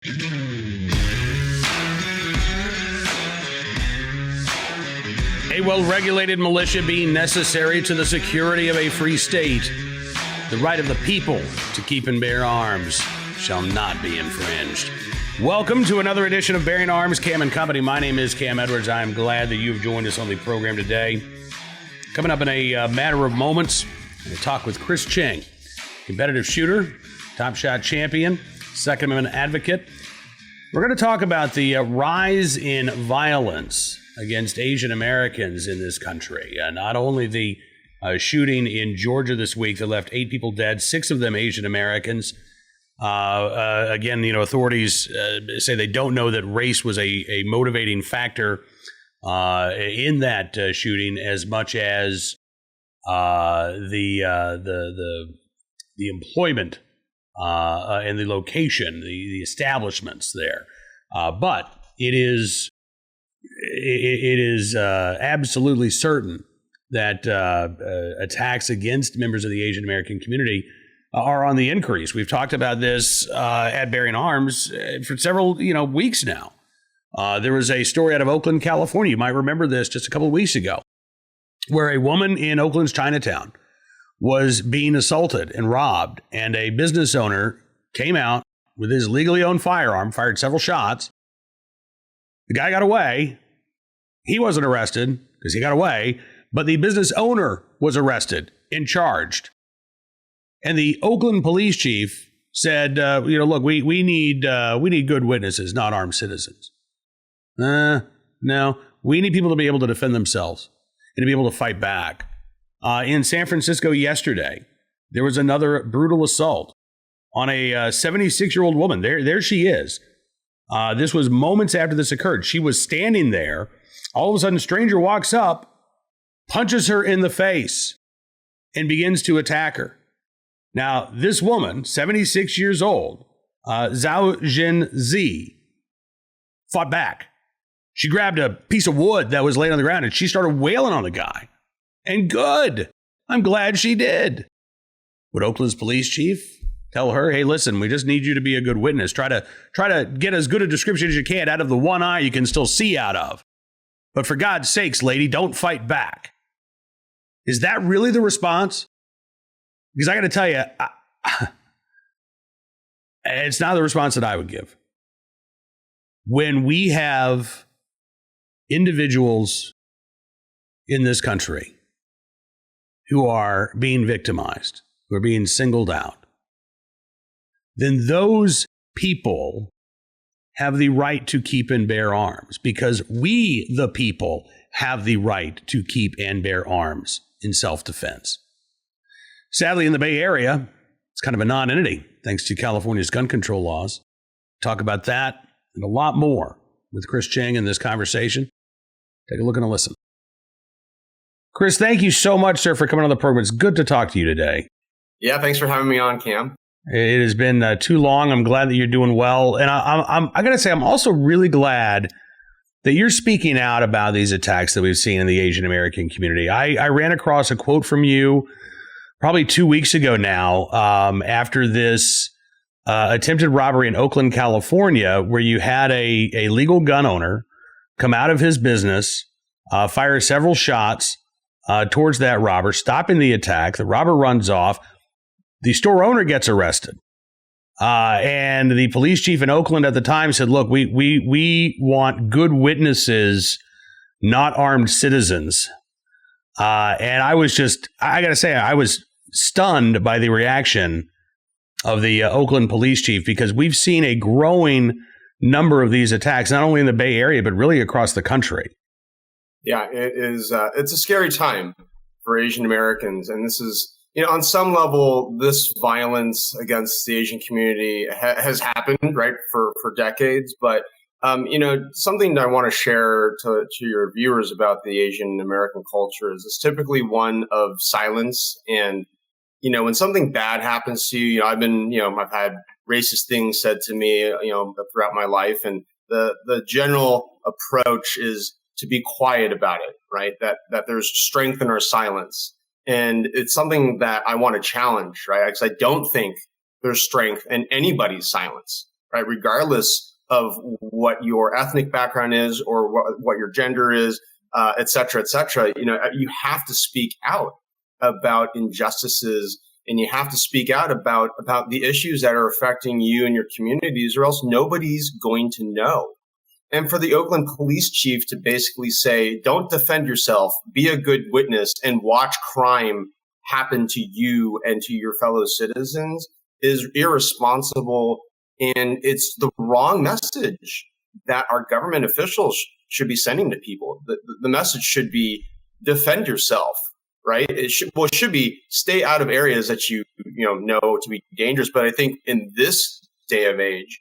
A well-regulated militia being necessary to the security of a free state, the right of the people to keep and bear arms shall not be infringed. Welcome to another edition of Bearing Arms, Cam and Company. My name is Cam Edwards. I am glad that you've joined us on the program today. Coming up in a matter of moments, I'm going to talk with Chris Cheng, competitive shooter, top shot champion, Second Amendment advocate. We're going to talk about the rise in violence against Asian Americans in this country. Not only the shooting in Georgia this week that left 8 people dead, 6 of them Asian Americans. Again, authorities say they don't know that race was a motivating factor in that shooting as much as the employment and the location, the establishments there. But it is absolutely certain that attacks against members of the Asian American community are on the increase. We've talked about this at Bearing Arms for several weeks now. There was a story out of Oakland, California. You might remember this just a couple of weeks ago, where a woman in Oakland's Chinatown was being assaulted and robbed, and a business owner came out with his legally owned firearm, fired several shots. The guy got away. He wasn't arrested because he got away, but the business owner was arrested and charged. And the Oakland police chief said, look, we need good witnesses, not armed citizens. No, we need people to be able to defend themselves and to be able to fight back. In San Francisco yesterday, there was another brutal assault on a 76-year-old woman. There she is. This was moments after this occurred. She was standing there. All of a sudden, a stranger walks up, punches her in the face, and begins to attack her. Now, this woman, 76 years old, Zhao Jinzi, fought back. She grabbed a piece of wood that was laid on the ground and she started wailing on the guy. And good. I'm glad she did. Would Oakland's police chief tell her, hey, listen, we just need you to be a good witness. Try to get as good a description as you can out of the one eye you can still see out of. But for God's sakes, lady, don't fight back. Is that really the response? Because I got to tell you, it's not the response that I would give. When we have individuals in this country who are being victimized, who are being singled out, then those people have the right to keep and bear arms because we, the people, have the right to keep and bear arms in self-defense. Sadly, in the Bay Area, it's kind of a non-entity thanks to California's gun control laws. Talk about that and a lot more with Chris Cheng in this conversation. Take a look and a listen. Chris, thank you so much, sir, for coming on the program. It's good to talk to you today. Yeah, thanks for having me on, Cam. It has been too long. I'm glad that you're doing well. And I got to say, I'm also really glad that you're speaking out about these attacks that we've seen in the Asian American community. I ran across a quote from you probably 2 weeks ago now, after this attempted robbery in Oakland, California, where you had a legal gun owner come out of his business, fire several shots towards that robber, stopping the attack. The robber runs off. The store owner gets arrested. And the police chief in Oakland at the time said, look, we want good witnesses, not armed citizens. And I got to say, I was stunned by the reaction of the Oakland police chief, because we've seen a growing number of these attacks, not only in the Bay Area, but really across the country. Yeah, it is. It's a scary time for Asian Americans. And this is, on some level, this violence against the Asian community has happened, right, for decades. But, something that I want to share to your viewers about the Asian American culture is it's typically one of silence. And, when something bad happens to you, I've had racist things said to me, throughout my life. And the general approach is to be quiet about it, right? That there's strength in our silence. And it's something that I want to challenge, right? Because I don't think there's strength in anybody's silence. right? Regardless of what your ethnic background is or what your gender is, et cetera, et cetera. You have to speak out about injustices, and you have to speak out about the issues that are affecting you and your communities, or else nobody's going to know. And for the Oakland police chief to basically say, don't defend yourself, be a good witness, and watch crime happen to you and to your fellow citizens is irresponsible. And it's the wrong message that our government officials should be sending to people. The message should be defend yourself, right? It should be stay out of areas that you know to be dangerous. But I think in this day of age,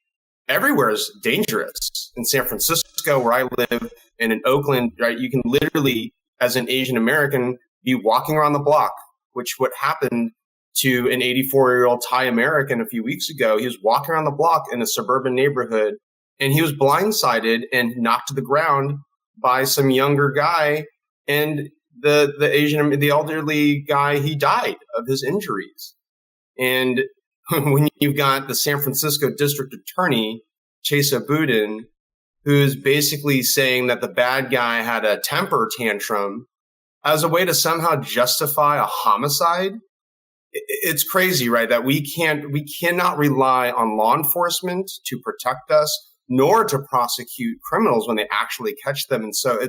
everywhere is dangerous. In San Francisco, where I live, and in Oakland, right, you can literally, as an Asian American, be walking around the block, which what happened to an 84-year-old Thai American a few weeks ago. He was walking around the block in a suburban neighborhood, and he was blindsided and knocked to the ground by some younger guy. And the elderly guy, he died of his injuries. And when you've got the San Francisco district attorney, Chesa Boudin, who's basically saying that the bad guy had a temper tantrum as a way to somehow justify a homicide, it's crazy, right? That we cannot rely on law enforcement to protect us, nor to prosecute criminals when they actually catch them. And so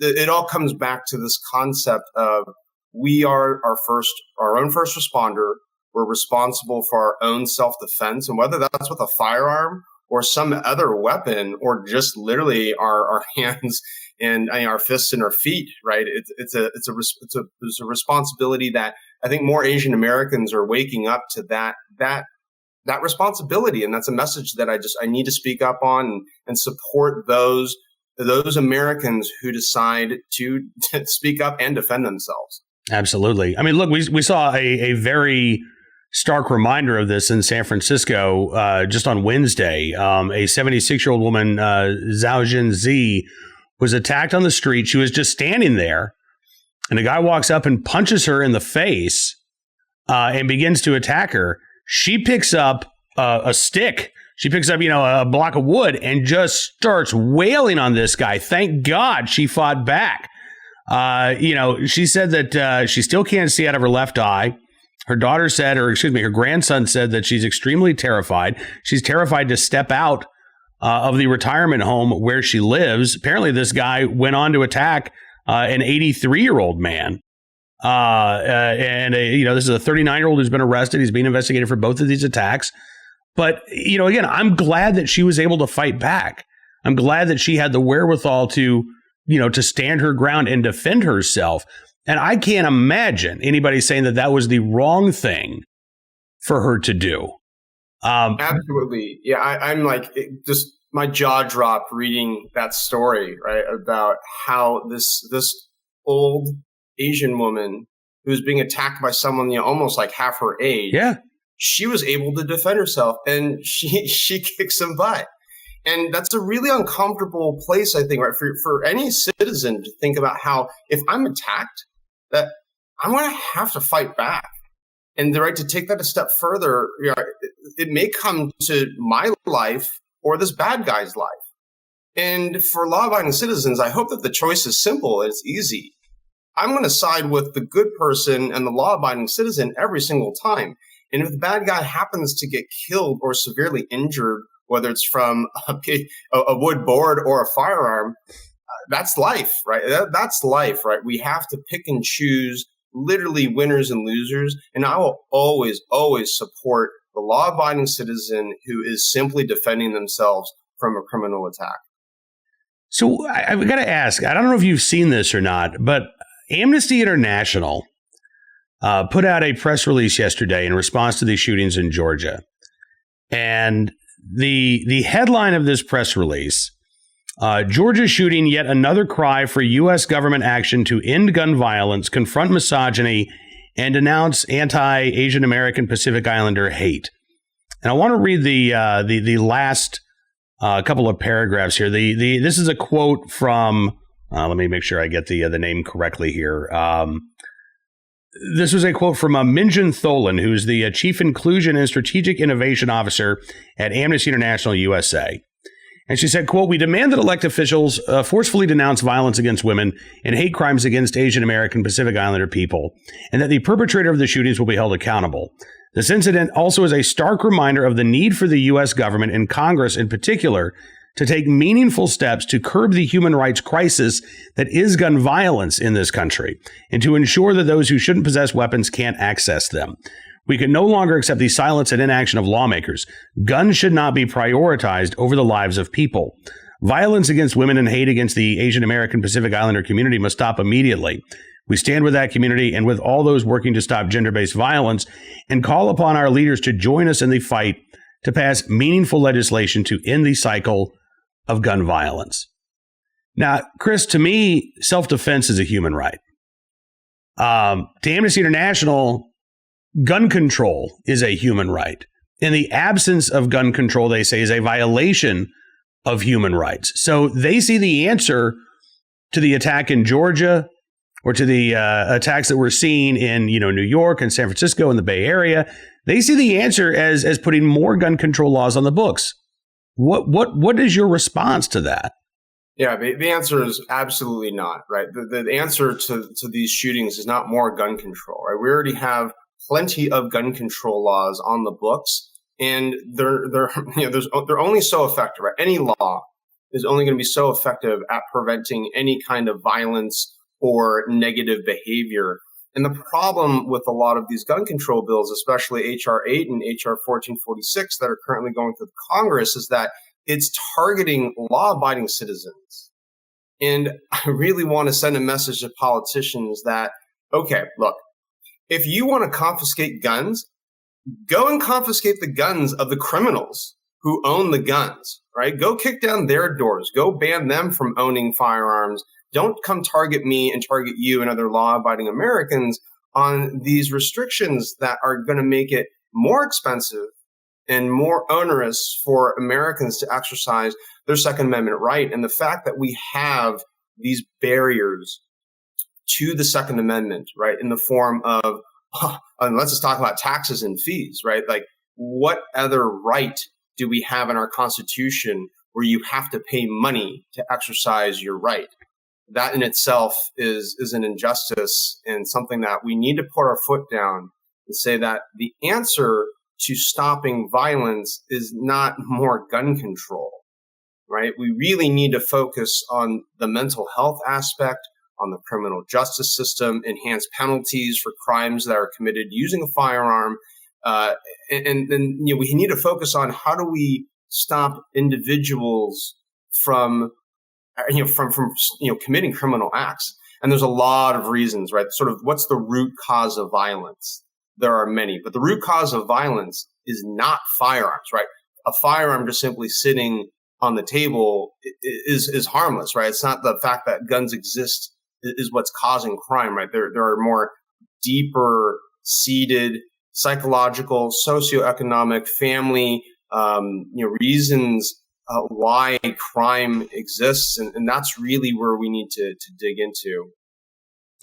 it all comes back to this concept of we are our own first responder. We're responsible for our own self-defense, and whether that's with a firearm or some other weapon, or just literally our hands and our fists and our feet, right? It's a responsibility that I think more Asian Americans are waking up to that responsibility, and that's a message that I need to speak up on and support those Americans who decide to speak up and defend themselves. Absolutely. I mean, look, we saw a very stark reminder of this in San Francisco just on Wednesday. A 76-year-old woman, Zhao Jinzi, was attacked on the street. She was just standing there, and a guy walks up and punches her in the face and begins to attack her. She picks up a stick. She picks up, a block of wood and just starts wailing on this guy. Thank God she fought back. She said that she still can't see out of her left eye. Her grandson said that she's extremely terrified. She's terrified to step out of the retirement home where she lives. Apparently, this guy went on to attack an 83-year-old man. This is a 39-year-old who's been arrested. He's being investigated for both of these attacks. But, again, I'm glad that she was able to fight back. I'm glad that she had the wherewithal to stand her ground and defend herself. And I can't imagine anybody saying that was the wrong thing for her to do. Absolutely. Yeah, I'm like, just my jaw dropped reading that story, right, about how this old Asian woman who's being attacked by someone, almost like half her age. Yeah. She was able to defend herself, and she kicks some butt. And that's a really uncomfortable place, I think, right, for any citizen to think about how if I'm attacked, that I'm going to have to fight back. And the right to take that a step further, it may come to my life or this bad guy's life. And for law-abiding citizens, I hope that the choice is simple and it's easy. I'm going to side with the good person and the law-abiding citizen every single time. And if the bad guy happens to get killed or severely injured, whether it's from a wood board or a firearm, that's life, right? That's life, right? We have to pick and choose literally winners and losers. And I will always, always support the law-abiding citizen who is simply defending themselves from a criminal attack. So I've got to ask, I don't know if you've seen this or not, but Amnesty International put out a press release yesterday in response to these shootings in Georgia. And the headline of this press release, Georgia shooting, yet another cry for U.S. government action to end gun violence, confront misogyny, and denounce anti-Asian American Pacific Islander hate. And I want to read the last couple of paragraphs here. This is a quote from, let me make sure I get the name correctly here. This was a quote from Minjin Tholen, who's the Chief Inclusion and Strategic Innovation Officer at Amnesty International USA. And she said, quote, "We demand that elected officials forcefully denounce violence against women and hate crimes against Asian American Pacific Islander people, and that the perpetrator of the shootings will be held accountable. This incident also is a stark reminder of the need for the U.S. government and Congress in particular to take meaningful steps to curb the human rights crisis that is gun violence in this country, and to ensure that those who shouldn't possess weapons can't access them. We can no longer accept the silence and inaction of lawmakers. Guns should not be prioritized over the lives of people. Violence against women and hate against the Asian American Pacific Islander community must stop immediately. We stand with that community and with all those working to stop gender-based violence and call upon our leaders to join us in the fight to pass meaningful legislation to end the cycle of gun violence." Now, Chris, to me, self-defense is a human right. To Amnesty International, gun control is a human right. And the absence of gun control, they say, is a violation of human rights. So they see the answer to the attack in Georgia or to the attacks that we're seeing in, New York and San Francisco and the Bay Area. They see the answer as putting more gun control laws on the books. What is your response to that? Yeah, the answer is absolutely not, right? The answer to these shootings is not more gun control, right? We already have plenty of gun control laws on the books, and they're only so effective, right? Any law is only going to be so effective at preventing any kind of violence or negative behavior. And the problem with a lot of these gun control bills, especially H.R. 8 and H.R. 1446 that are currently going through Congress, is that it's targeting law-abiding citizens. And I really want to send a message to politicians that, okay, look, if you want to confiscate guns, go and confiscate the guns of the criminals who own the guns, right? Go kick down their doors. Go ban them from owning firearms. Don't come target me and target you and other law-abiding Americans on these restrictions that are going to make it more expensive and more onerous for Americans to exercise their Second Amendment right. And the fact that we have these barriers to the Second Amendment, right, in the form of, and let's just talk about taxes and fees, right? Like, what other right do we have in our Constitution where you have to pay money to exercise your right? That in itself is an injustice and something that we need to put our foot down and say that the answer to stopping violence is not more gun control, right? We really need to focus on the mental health aspect, on the criminal justice system, enhanced penalties for crimes that are committed using a firearm. And then we need to focus on how do we stop individuals from committing criminal acts. And there's a lot of reasons, right? Sort of what's the root cause of violence? There are many, but the root cause of violence is not firearms, right? A firearm just simply sitting on the table is harmless, right? It's not the fact that guns exist is what's causing crime, right? There are more deeper seated psychological, socioeconomic, family, reasons why crime exists. And that's really where we need to dig into.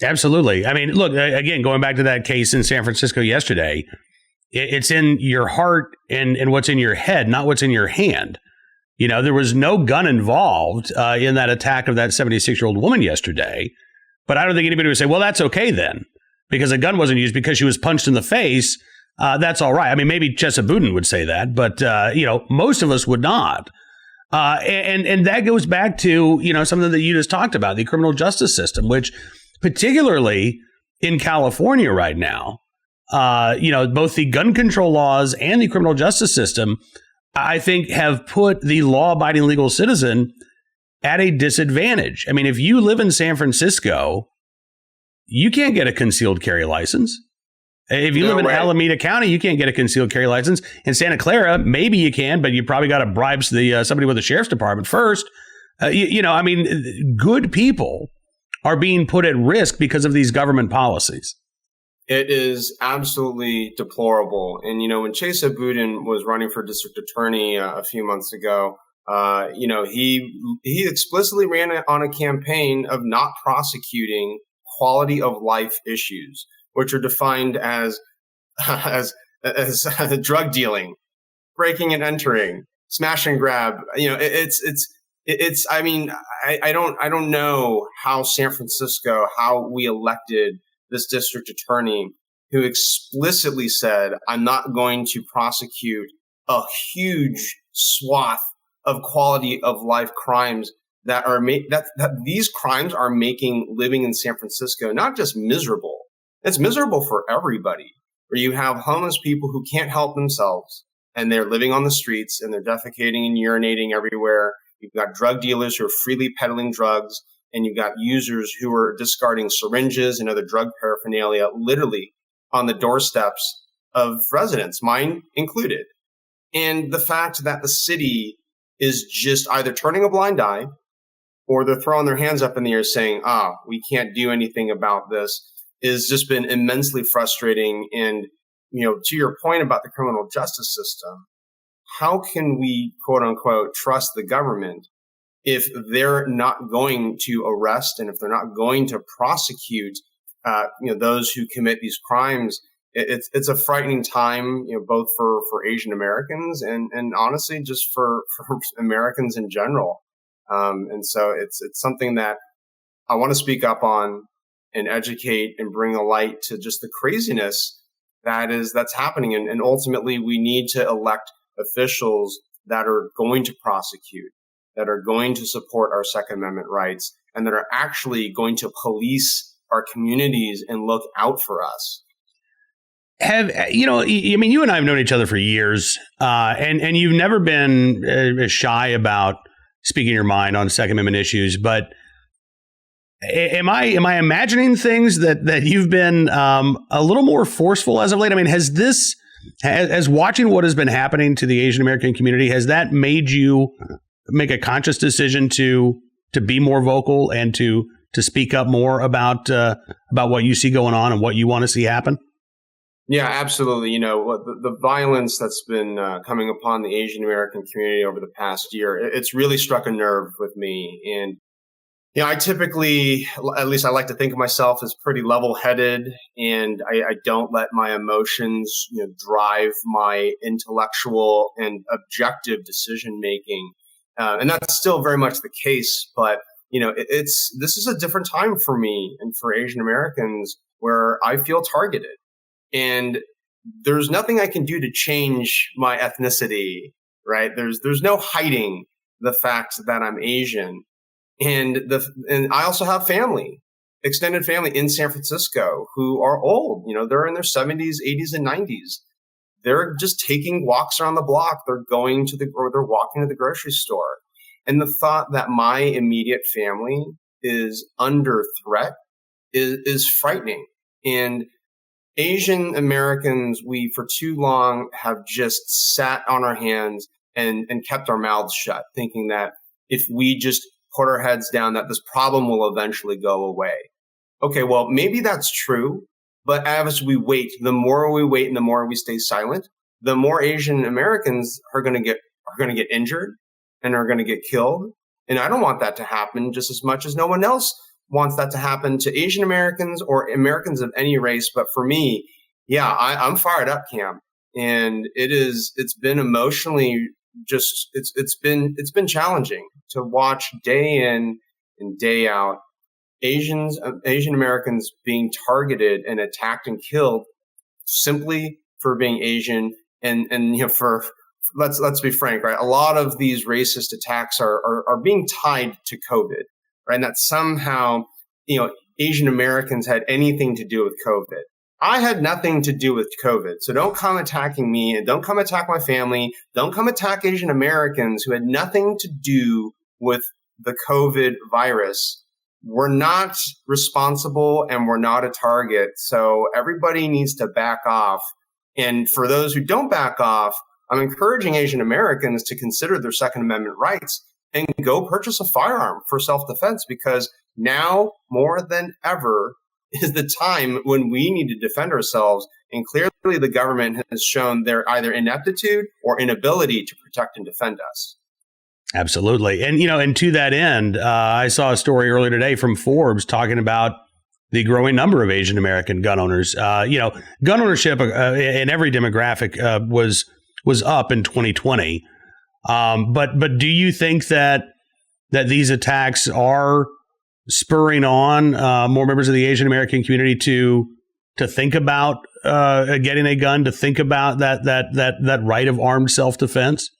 Absolutely. I mean, look, again, going back to that case in San Francisco yesterday, it's in your heart and what's in your head, not what's in your hand. There was no gun involved in that attack of that 76-year-old woman yesterday. But I don't think anybody would say, well, that's okay then, because a gun wasn't used because she was punched in the face. That's all right. I mean, maybe Chesa Boudin would say that, but, most of us would not. And that goes back to, something that you just talked about, the criminal justice system, which particularly in California right now, both the gun control laws and the criminal justice system, I think, have put the law-abiding legal citizen at a disadvantage. I mean, if you live in San Francisco, you can't get a concealed carry license. If you live in Alameda County, you can't get a concealed carry license. In Santa Clara, maybe you can, but you probably got to bribe somebody with the sheriff's department first. Good people are being put at risk because of these government policies. It is absolutely deplorable. And, when Chesa Boudin was running for district attorney a few months ago, he explicitly ran on a campaign of not prosecuting quality of life issues. which are defined as as drug dealing, breaking and entering, smash and grab. I mean, I don't know how San Francisco, how we elected this district attorney who explicitly said, I'm not going to prosecute a huge swath of quality of life crimes that are that these crimes are making living in San Francisco not just miserable. It's miserable for everybody, where you have homeless people who can't help themselves and they're living on the streets and they're defecating and urinating everywhere. You've got drug dealers who are freely peddling drugs, and you've got users who are discarding syringes and other drug paraphernalia literally on the doorsteps of residents, mine included. And the fact that the city is just either turning a blind eye or they're throwing their hands up in the air saying, we can't do anything about this, has just been immensely frustrating. And, to your point about the criminal justice system, how can we, quote unquote, trust the government if they're not going to arrest and if they're not going to prosecute, those who commit these crimes? It's a frightening time, both for Asian Americans and honestly just for Americans in general. And so it's something that I want to speak up on and educate and bring a light to just the craziness that's happening. And ultimately, we need to elect officials that are going to prosecute, that are going to support our Second Amendment rights, and that are actually going to police our communities and look out for us. I mean, you and I have known each other for years, and you've never been shy about speaking your mind on Second Amendment issues. But am I imagining things that you've been a little more forceful as of late? I mean, has watching what has been happening to the Asian American community, has that made you make a conscious decision to be more vocal and to speak up more about what you see going on and what you want to see happen? Yeah, absolutely. The violence that's been coming upon the Asian American community over the past year, it's really struck a nerve with me. And, I typically, at least I like to think of myself as pretty level-headed, and I don't let my emotions, drive my intellectual and objective decision-making. And that's still very much the case. But, this is a different time for me and for Asian Americans where I feel targeted. And there's nothing I can do to change my ethnicity, right? There's no hiding the fact that I'm Asian. And I also have family, extended family in San Francisco who are old. They're in their 70s, 80s, and 90s. They're just taking walks around the block. They're they're walking to the grocery store. And the thought that my immediate family is under threat is frightening. And Asian Americans, we for too long have just sat on our hands and kept our mouths shut, thinking that if we just put our heads down, that this problem will eventually go away. Okay, well, maybe that's true, but as we wait, the more we wait and the more we stay silent, the more Asian Americans are going to get injured and are going to get killed. And I don't want that to happen just as much as no one else wants that to happen to Asian Americans or Americans of any race. But for me, I'm fired up, Cam. And it's been emotionally it's been challenging to watch day in and day out Asian Americans being targeted and attacked and killed simply for being Asian. And let's be frank, right? A lot of these racist attacks are being tied to COVID. Right, and that somehow, Asian Americans had anything to do with COVID. I had nothing to do with COVID. So don't come attacking me and don't come attack my family. Don't come attack Asian Americans who had nothing to do with the COVID virus. We're not responsible and we're not a target. So everybody needs to back off. And for those who don't back off, I'm encouraging Asian Americans to consider their Second Amendment rights and go purchase a firearm for self-defense, because now more than ever is the time when we need to defend ourselves. And clearly the government has shown their either ineptitude or inability to protect and defend us. Absolutely. And, and to that end, I saw a story earlier today from Forbes talking about the growing number of Asian American gun owners. Gun ownership in every demographic was up in 2020. But do you think that these attacks are spurring on more members of the Asian American community to think about getting a gun, to think about that right of armed self-defense?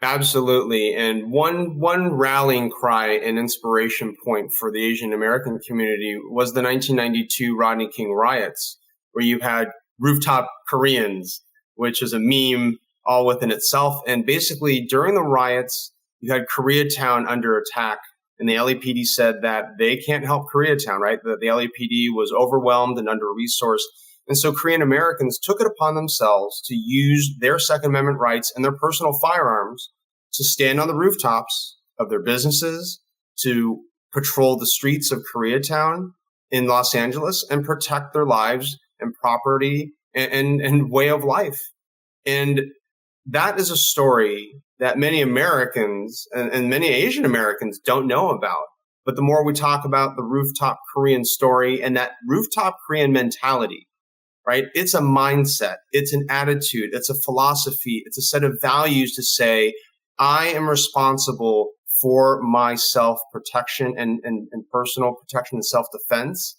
Absolutely. And one rallying cry and inspiration point for the Asian American community was the 1992 Rodney King riots, where you had rooftop Koreans, which is a meme all within itself. And basically, during the riots, you had Koreatown under attack. And the LAPD said that they can't help Koreatown, right? The LAPD was overwhelmed and under-resourced. And so Korean Americans took it upon themselves to use their Second Amendment rights and their personal firearms to stand on the rooftops of their businesses, to patrol the streets of Koreatown in Los Angeles and protect their lives and property and way of life. And that is a story that many Americans and many Asian Americans don't know about. But the more we talk about the rooftop Korean story and that rooftop Korean mentality, right? It's a mindset, it's an attitude, it's a philosophy, it's a set of values to say, I am responsible for my self-protection and personal protection and self-defense,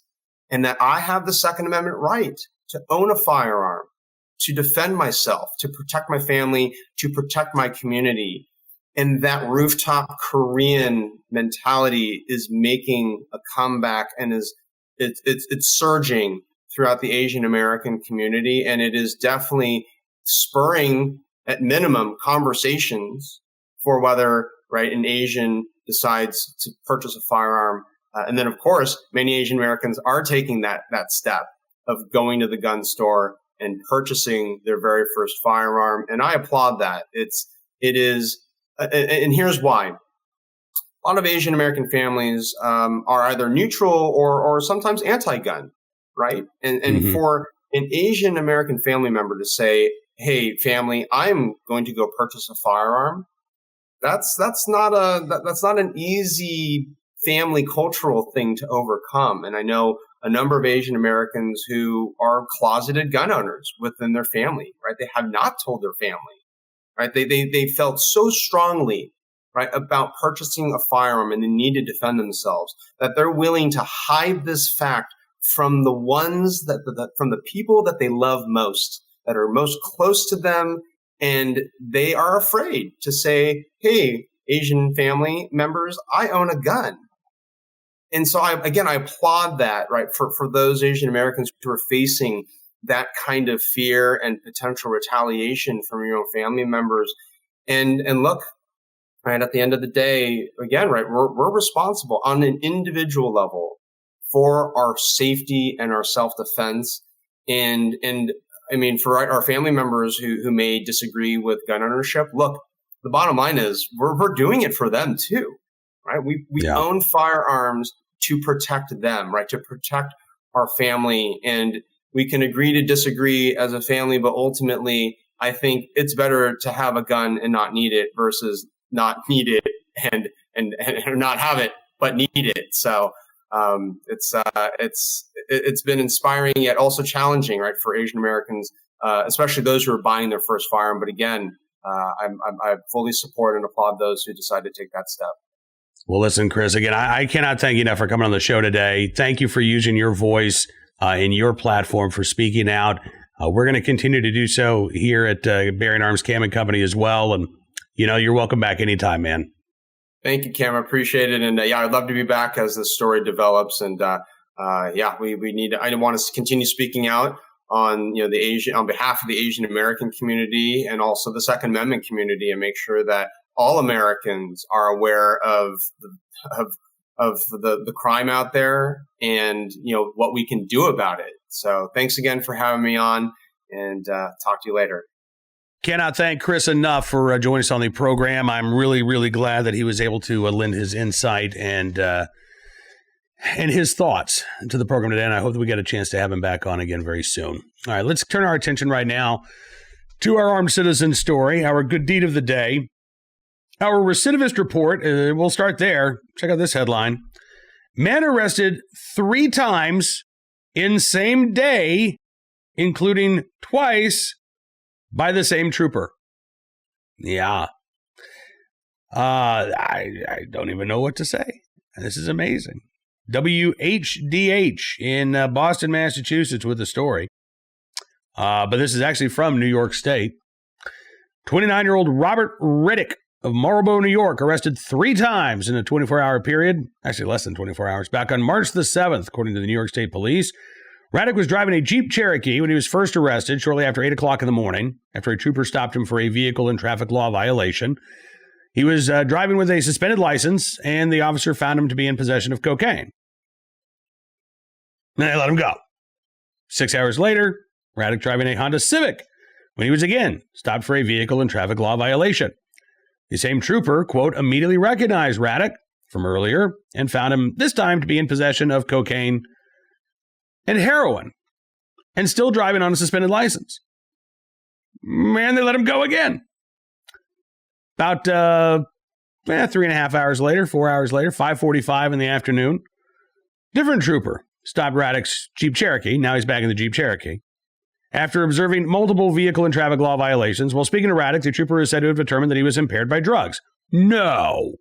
and that I have the Second Amendment right to own a firearm, to defend myself, to protect my family, to protect my community. And that rooftop Korean mentality is making a comeback and it's surging throughout the Asian American community. And it is definitely spurring, at minimum, conversations for whether, right, an Asian decides to purchase a firearm. And then, of course, many Asian Americans are taking that step of going to the gun store and purchasing their very first firearm. And I applaud that. It is, and here's why. A lot of Asian American families are either neutral or sometimes anti-gun, right? And Mm-hmm. For an Asian American family member to say, hey, family, I'm going to go purchase a firearm, that's not an easy family cultural thing to overcome. And I know a number of Asian Americans who are closeted gun owners within their family, right? They have not told their family, right? They felt so strongly, right, about purchasing a firearm and the need to defend themselves that they're willing to hide this fact from the ones from the people that they love most, that are most close to them. And they are afraid to say, hey, Asian family members, I own a gun. And so I applaud that, right, for those Asian Americans who are facing that kind of fear and potential retaliation from your own family members. And look, right, at the end of the day, again, right, we're responsible on an individual level for our safety and our self-defense. And I mean, for our family members who may disagree with gun ownership, look, the bottom line is we're doing it for them too, right? We own firearms to protect them, right? To protect our family. And we can agree to disagree as a family, but ultimately, I think it's better to have a gun and not need it versus not need it and not have it, but need it. So it's been inspiring yet also challenging, right, for Asian Americans, especially those who are buying their first firearm. But again, I fully support and applaud those who decide to take that step. Well, listen, Chris, again, I cannot thank you enough for coming on the show today. Thank you for using your voice and your platform for speaking out. We're going to continue to do so here at Bearing Arms Cam & Company as well. And, you're welcome back anytime, man. Thank you, Cam. I appreciate it. And I'd love to be back as the story develops. And we need I want to continue speaking out on on behalf of the Asian American community and also the Second Amendment community, and make sure that all Americans are aware of the crime out there and what we can do about it. So thanks again for having me on, and talk to you later. Cannot thank Chris enough for joining us on the program. I'm really, really glad that he was able to lend his insight and his thoughts to the program today. And I hope that we get a chance to have him back on again very soon. All right, let's turn our attention right now to our armed citizen story, our good deed of the day. Our recidivist report, we'll start there. Check out this headline. Men arrested 3 times in same day, including twice by the same trooper. Yeah. I don't even know what to say. This is amazing. WHDH in Boston, Massachusetts with the story. But this is actually from New York State. 29-year-old Robert Riddick of Marlborough, New York, arrested 3 times in a 24-hour period. Actually, less than 24 hours. Back on March the 7th, according to the New York State Police. Raddick was driving a Jeep Cherokee when he was first arrested shortly after 8 o'clock in the morning, after a trooper stopped him for a vehicle and traffic law violation. He was driving with a suspended license, and the officer found him to be in possession of cocaine. And they let him go. 6 hours later, Raddick driving a Honda Civic when he was again stopped for a vehicle and traffic law violation. The same trooper, quote, immediately recognized Raddick from earlier and found him this time to be in possession of cocaine and heroin, and still driving on a suspended license. Man, they let him go again. About 3.5 hours later, 4 hours later, 5:45 in the afternoon, different trooper stopped Raddick's Jeep Cherokee. Now he's back in the Jeep Cherokee. After observing multiple vehicle and traffic law violations, while speaking to Raddick, the trooper is said to have determined that he was impaired by drugs. No,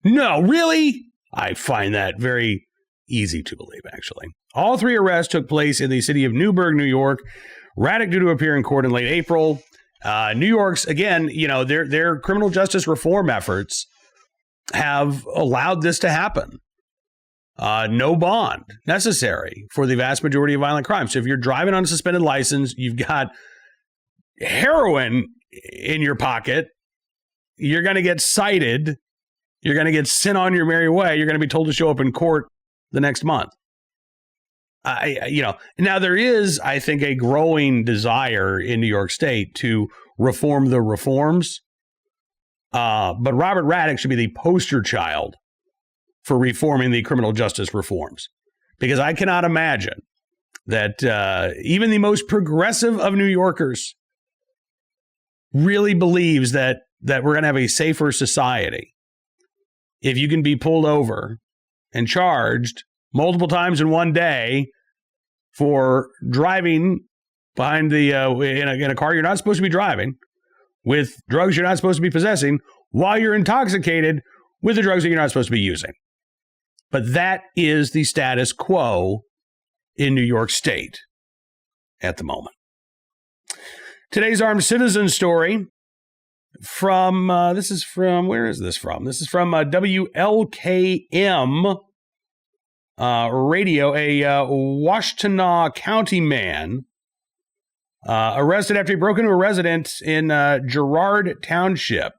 really? I find that very easy to believe, actually. All 3 arrests took place in the city of Newburgh, New York. Raddick due to appear in court in late April. New York's, again, their criminal justice reform efforts have allowed this to happen. No bond necessary for the vast majority of violent crimes. So if you're driving on a suspended license, you've got heroin in your pocket, you're going to get cited. You're going to get sent on your merry way. You're going to be told to show up in court the next month. Now there is, I think, a growing desire in New York State to reform the reforms. But Robert Raddick should be the poster child for reforming the criminal justice reforms, because I cannot imagine that even the most progressive of New Yorkers really believes that we're going to have a safer society if you can be pulled over and charged multiple times in one day for driving behind the in a car you're not supposed to be driving, with drugs you're not supposed to be possessing, while you're intoxicated with the drugs that you're not supposed to be using. But that is the status quo in New York State at the moment. Today's armed citizen story from, where is this from? This is from WLKM radio. A Washtenaw County man arrested after he broke into a residence in Girard Township.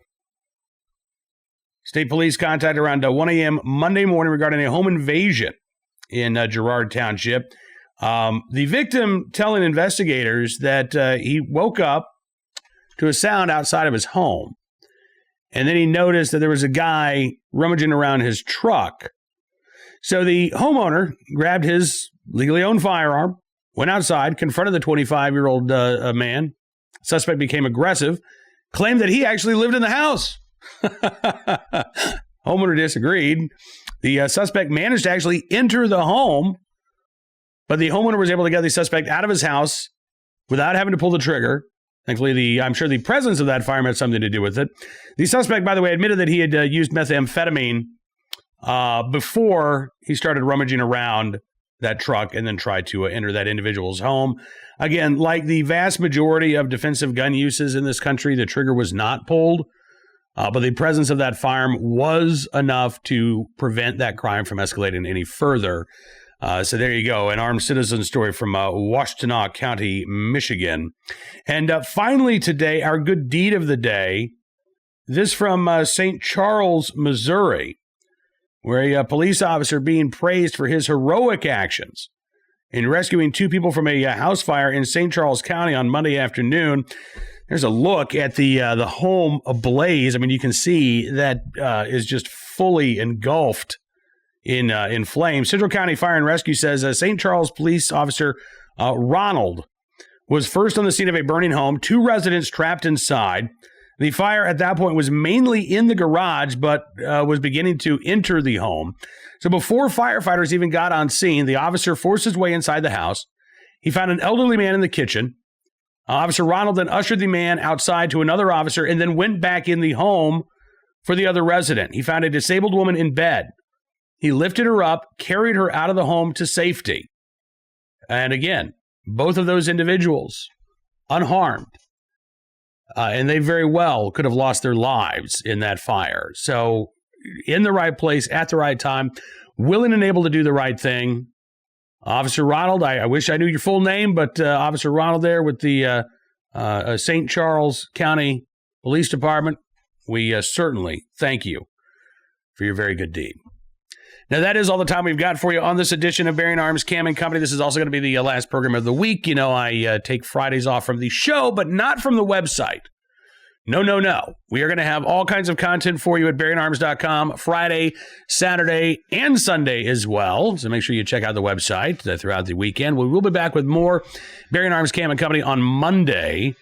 State police contacted around 1 a.m. Monday morning regarding a home invasion in Girard Township. The victim telling investigators that he woke up to a sound outside of his home, and then he noticed that there was a guy rummaging around his truck. So the homeowner grabbed his legally owned firearm, went outside, confronted the 25-year-old man. Suspect became aggressive, claimed that he actually lived in the house. Homeowner disagreed. The suspect managed to actually enter the home, but the homeowner was able to get the suspect out of his house without having to pull the trigger. Thankfully, I'm sure the presence of that firearm had something to do with it. The suspect, by the way, admitted that he had used methamphetamine before he started rummaging around that truck and then tried to enter that individual's home. Again, like the vast majority of defensive gun uses in this country, the trigger was not pulled. But the presence of that firearm was enough to prevent that crime from escalating any further. So there you go, an armed citizen story from Washtenaw County, Michigan. And finally today, our good deed of the day, this from St. Charles, Missouri, where a police officer being praised for his heroic actions in rescuing 2 people from a house fire in St. Charles County on Monday afternoon. There's a look at the home ablaze. I mean, you can see that is just fully engulfed in flames. Central County Fire and Rescue says St. Charles police officer Ronald was first on the scene of a burning home, 2 residents trapped inside. The fire at that point was mainly in the garage, but was beginning to enter the home. So before firefighters even got on scene, the officer forced his way inside the house. He found an elderly man in the kitchen. Officer Ronald then ushered the man outside to another officer and then went back in the home for the other resident. He found a disabled woman in bed. He lifted her up, carried her out of the home to safety. And again, both of those individuals unharmed. And they very well could have lost their lives in that fire. So in the right place at the right time, willing and able to do the right thing. Officer Ronald, I wish I knew your full name, but Officer Ronald there with the St. Charles County Police Department, we certainly thank you for your very good deed. Now, that is all the time we've got for you on this edition of Bearing Arms Cam and Company. This is also going to be the last program of the week. You know, I take Fridays off from the show, but not from the website. No. We are going to have all kinds of content for you at bearingarms.com Friday, Saturday, and Sunday as well. So make sure you check out the website throughout the weekend. We will be back with more Bearing Arms Cam and Company on Monday.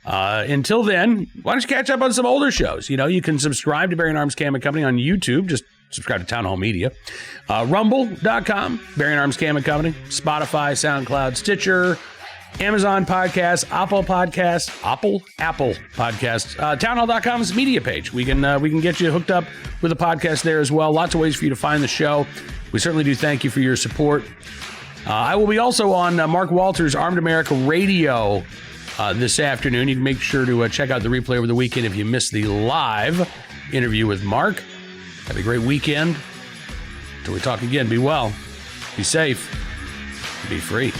Until then, why don't you catch up on some older shows? You know, you can subscribe to Bearing Arms Cam and Company on YouTube. Just subscribe to Town Hall Media. Rumble.com, Bearing Arms Cam and Company. Spotify, SoundCloud, Stitcher, Amazon Podcasts, Apple Podcasts, Apple Podcasts, townhall.com's media page. We can get you hooked up with a podcast there as well. Lots of ways for you to find the show. We certainly do thank you for your support. I will be also on Mark Walters' Armed America Radio this afternoon. You can make sure to check out the replay over the weekend if you missed the live interview with Mark. Have a great weekend. Until we talk again, be well, be safe, be free.